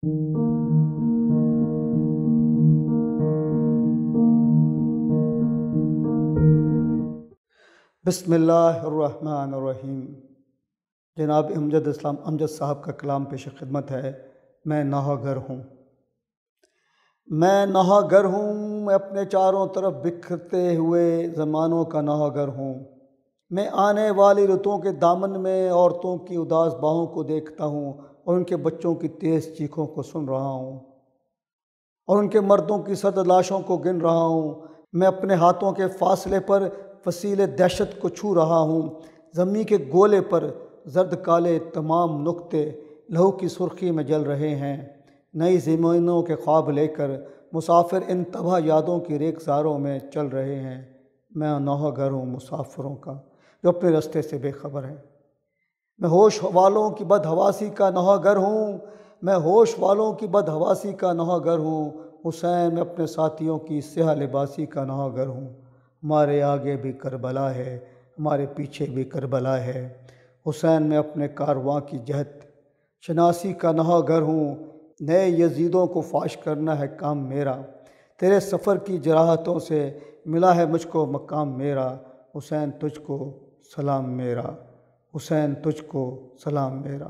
بسم اللہ الرحمن الرحیم۔ جناب امجد اسلام امجد صاحب کا کلام پیش خدمت ہے۔ میں نہا گر ہوں، میں نہا گر ہوں، میں اپنے چاروں طرف بکھرتے ہوئے زمانوں کا نہا گر ہوں۔ میں آنے والی رتوں کے دامن میں عورتوں کی اداس باہوں کو دیکھتا ہوں اور ان کے بچوں کی تیز چیخوں کو سن رہا ہوں اور ان کے مردوں کی سرد لاشوں کو گن رہا ہوں۔ میں اپنے ہاتھوں کے فاصلے پر فصیل دہشت کو چھو رہا ہوں۔ زمیں کے گولے پر زرد کالے تمام نقطے لہو کی سرخی میں جل رہے ہیں۔ نئی زمینوں کے خواب لے کر مسافر ان تباہ یادوں کی ریگزاروں میں چل رہے ہیں۔ میں نوحہ گر ہوں مسافروں کا جو اپنے رستے سے بے خبر ہیں۔ میں ہوش والوں کی بدحواسی کا نوحہ گر ہوں، میں ہوش والوں کی بدحواسی کا نوحہ گر ہوں۔ حسین میں اپنے ساتھیوں کی سیاہ لباسی کا نوحہ گر ہوں۔ ہمارے آگے بھی کربلا ہے، ہمارے پیچھے بھی کربلا ہے۔ حسین میں اپنے کارواں کی جہت شناسی کا نوحہ گر ہوں۔ نئے یزیدوں کو فاش کرنا ہے کام میرا، تیرے سفر کی جراحتوں سے ملا ہے مجھ کو مقام میرا۔ حسین تجھ کو سلام میرا، حسین تجھ کو سلام میرا۔